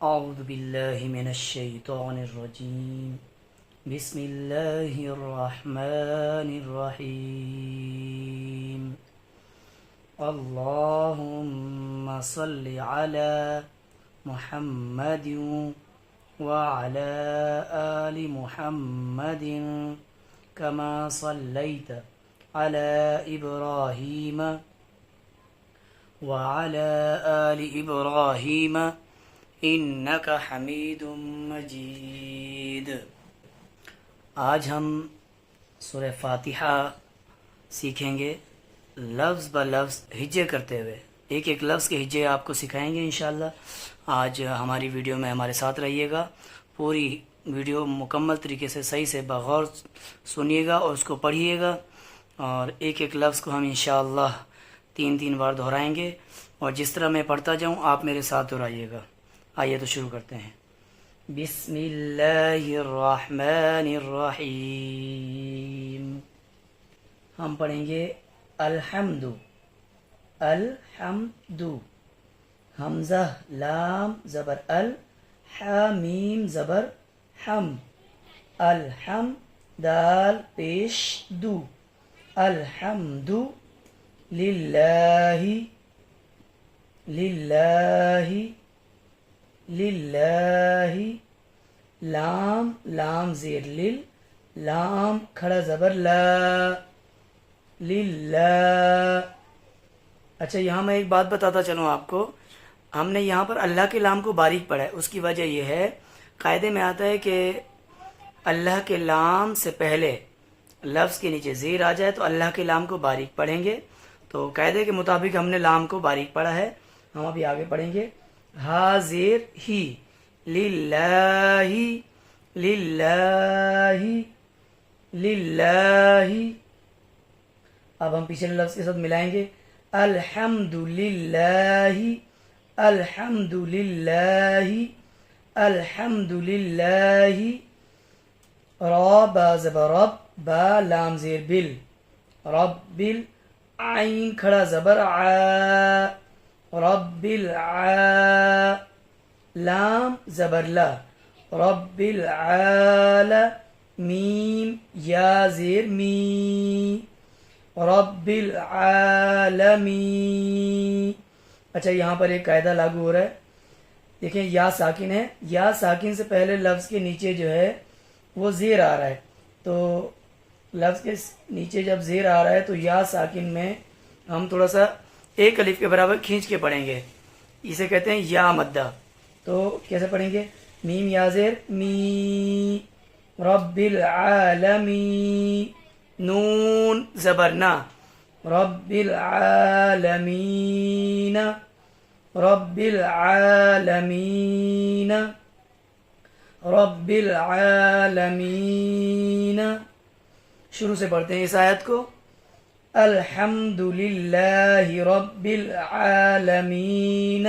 أعوذ بالله من الشيطان الرجيم بسم الله الرحمن الرحيم اللهم صل على محمد وعلى آل محمد كما صليت على إبراهيم وعلى آل إبراهيم إنك حميد مجيد۔ آج ہم سورہ فاتحہ سیکھیں گے لفظ بہ لفظ ہجے کرتے ہوئے، ایک ایک لفظ کے ہجے آپ کو سکھائیں گے انشاءاللہ۔ آج ہماری ویڈیو میں ہمارے ساتھ رہیے گا، پوری ویڈیو مکمل طریقے سے صحیح سے بغور سنیے گا اور اس کو پڑھیے گا، اور ایک ایک لفظ کو ہم انشاءاللہ 3 بار دہرائیں گے، اور جس طرح میں پڑھتا جاؤں آپ میرے ساتھ دہرائیے گا۔ آئیے تو شروع کرتے ہیں۔ بسم اللہ الرحمن الرحیم۔ ہم پڑھیں گے الحمد، الحمد، حمزہ لام زبر ال، حامیم زبر حم، الحم دال پیش دو، الحمد للہ، للہ، للہ، لام لام زیر لل، لام کھڑا زبر لا، للہ۔ اچھا یہاں میں ایک بات بتاتا چلوں آپ کو، ہم نے یہاں پر اللہ کے لام کو باریک پڑھا ہے، اس کی وجہ یہ ہے قاعدے میں آتا ہے کہ اللہ کے لام سے پہلے لفظ کے نیچے زیر آ جائے تو اللہ کے لام کو باریک پڑھیں گے، تو قاعدے کے مطابق ہم نے لام کو باریک پڑھا ہے۔ ہم ابھی آگے پڑھیں گے حاضر ہی، للہ، للہ، للہ۔ اب ہم پچھلے لفظ کے ساتھ ملائیں گے الحمد للہ، الحمد للہ، الحمد للہ۔ را با زبر رب، با لام زیر بل، رب عین کھڑا زبر ع، رب الع، لام زبر لا، رب العالمین، یا زیر می، رب العالمین۔ اچھا یہاں پر ایک قاعدہ لاگو ہو رہا ہے، دیکھیں یا ساکن ہے، یا ساکن سے پہلے لفظ کے نیچے جو ہے وہ زیر آ رہا ہے، تو لفظ کے نیچے جب زیر آ رہا ہے تو یا ساکن میں ہم تھوڑا سا ایک الف کے برابر کھینچ کے پڑھیں گے، اسے کہتے ہیں یا مدہ۔ تو کیسے پڑھیں گے؟ میم یا زیر می، رب العالمین، نون زبر نا، رب العالمین، رب العالمین، رب العالمین۔ شروع سے پڑھتے ہیں اس آیت کو، الحمد للہ رب العالمین،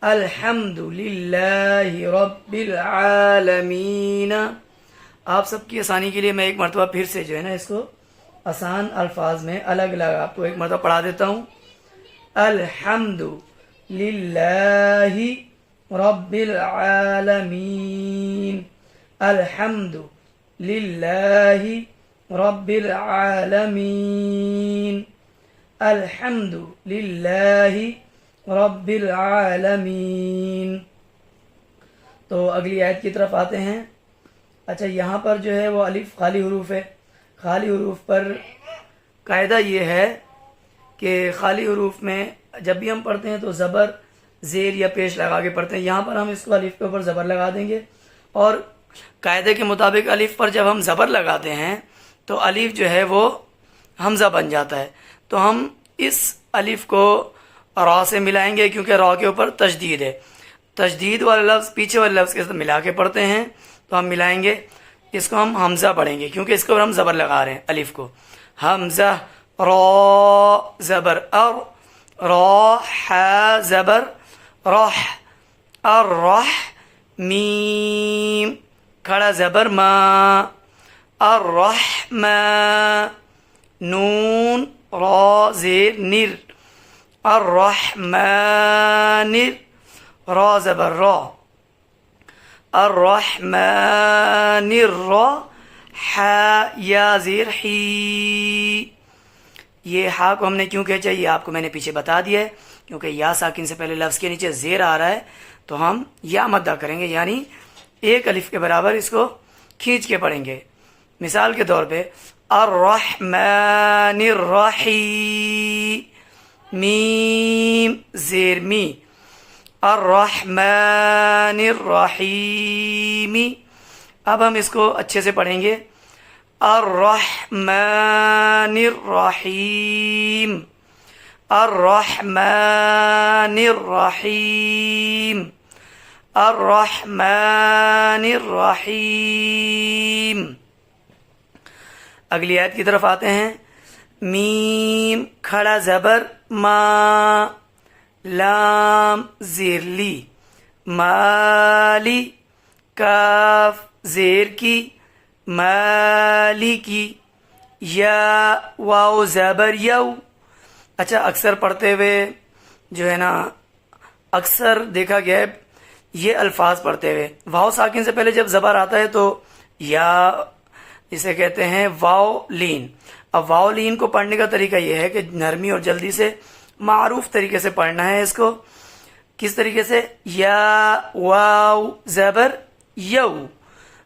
الحمد للہ رب العالمین۔ آپ سب کی آسانی کے لیے میں ایک مرتبہ پھر سے جو ہے نا اس کو آسان الفاظ میں الگ الگ آپ کو ایک مرتبہ پڑھا دیتا ہوں۔ الحمد للہ رب العالمین، الحمد للہ رب العالمین، الحمد للہ رب العالمین۔ تو اگلی آیت کی طرف آتے ہیں۔ اچھا یہاں پر جو ہے وہ الف خالی حروف ہے، خالی حروف پر قاعدہ یہ ہے کہ خالی حروف میں جب بھی ہم پڑھتے ہیں تو زبر زیر یا پیش لگا کے پڑھتے ہیں، یہاں پر ہم اس کو الف کے اوپر زبر لگا دیں گے، اور قاعدے کے مطابق الف پر جب ہم زبر لگاتے ہیں تو الف جو ہے وہ حمزہ بن جاتا ہے، تو ہم اس الف کو را سے ملائیں گے، کیونکہ را کے اوپر تشدید ہے، تشدید والا لفظ پیچھے والے لفظ کے ساتھ ملا کے پڑھتے ہیں، تو ہم ملائیں گے، اس کو ہم حمزہ پڑھیں گے کیونکہ اس کے اوپر ہم زبر لگا رہے ہیں الف کو، حمزہ، را زبر ار، را ح زبر رح، الرح، میم کھڑا زبر ما، الرحمن، نون را زیر نر، الرحمن، را زبر را، الرحمن یا زیر حی. یہ ہا کو ہم نے کیوں کہا چاہیے آپ کو میں نے پیچھے بتا دیا ہے، کیونکہ یا ساکن سے پہلے لفظ کے نیچے زیر آ رہا ہے تو ہم یا مدہ کریں گے، یعنی ایک الف کے برابر اس کو کھینچ کے پڑھیں گے. مثال کے طور پہ الرحمن الرحیم، میم زیر می، الرحمن الرحیم. اب ہم اس کو اچھے سے پڑھیں گے، الرحمن الرحیم، الرحمن الرحیم، الرحمن الرحیم. اگلی آیت کی طرف آتے ہیں. میم کھڑا زبر ما، لام زیر لی، مالی، کاف زیر کی، مالی کی، یا واو زبر یو. اچھا اکثر پڑھتے ہوئے جو ہے نا اکثر دیکھا گیا ہے یہ الفاظ پڑھتے ہوئے واو ساکن سے پہلے جب زبر آتا ہے تو یا اسے کہتے ہیں واو لین. اب واو لین کو پڑھنے کا طریقہ یہ ہے کہ نرمی اور جلدی سے معروف طریقے سے پڑھنا ہے اس کو. کس طریقے سے؟ یا واو زبر یو.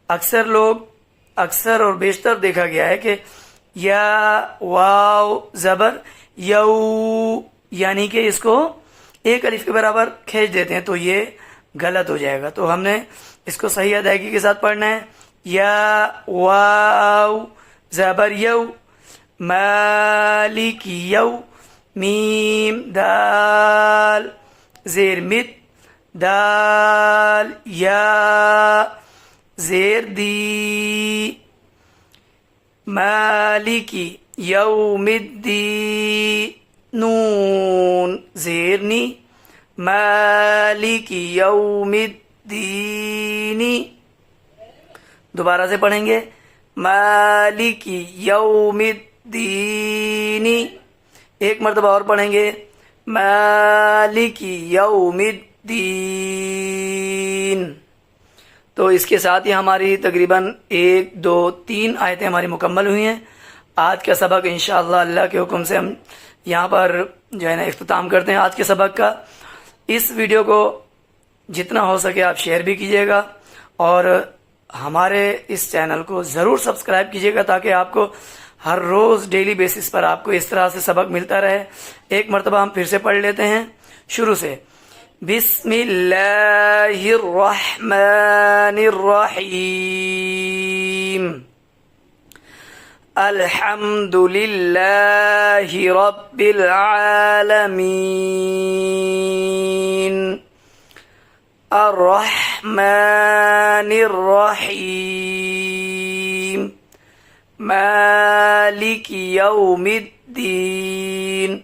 اکثر اور بیشتر دیکھا گیا ہے کہ یا واو زبر یو، یعنی کہ اس کو ایک الف کے برابر کھینچ دیتے ہیں تو یہ غلط ہو جائے گا. تو ہم نے اس کو صحیح ادائیگی کے ساتھ پڑھنا ہے. یا واو زبر یو، مالک یو، میم دال زیر مد، دال یا زیر دی، مالکی یوم الدین، نون زیر نی، مالکی یوم الدین. دوبارہ سے پڑھیں گے، مالکی یوم الدین. ایک مرتبہ اور پڑھیں گے، مالکی یوم الدین. تو اس کے ساتھ ہی ہماری تقریباً 1 2 3 آیتیں ہماری مکمل ہوئی ہیں. آج کا سبق انشاءاللہ اللہ کے حکم سے ہم یہاں پر جو ہے نا اختتام کرتے ہیں آج کے سبق کا. اس ویڈیو کو جتنا ہو سکے آپ شیئر بھی کیجیے گا اور ہمارے اس چینل کو ضرور سبسکرائب کیجیے گا تاکہ آپ کو ہر روز ڈیلی بیسس پر آپ کو اس طرح سے سبق ملتا رہے. ایک مرتبہ ہم پھر سے پڑھ لیتے ہیں شروع سے. بسم اللہ الرحمن الرحیم. الحمد للہ رب العالمین. الرحمن الرحیم. مالک یوم الدین.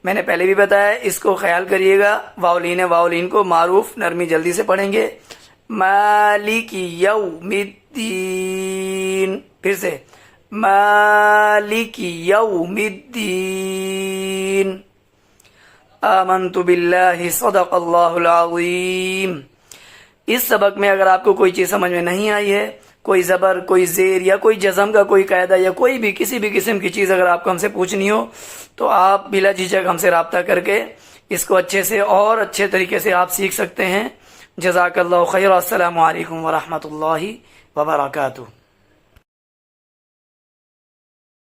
میں نے پہلے بھی بتایا اس کو خیال کریے گا، واولین کو معروف نرمی جلدی سے پڑھیں گے. مالک یوم الدین. پھر سے مالک یوم الدین. آمنت باللہ صدق اللہ العظیم. اس سبق میں اگر آپ کو کوئی چیز سمجھ میں نہیں آئی ہے، کوئی زبر، کوئی زیر یا کوئی جزم کا کوئی قاعدہ یا کوئی بھی کسی بھی قسم کی چیز اگر آپ کو ہم سے پوچھنی ہو تو آپ بلا جھجک ہم سے رابطہ کر کے اس کو اچھے سے اور اچھے طریقے سے آپ سیکھ سکتے ہیں. جزاک اللہ خیر. السلام علیکم ورحمۃ اللہ وبرکاتہ.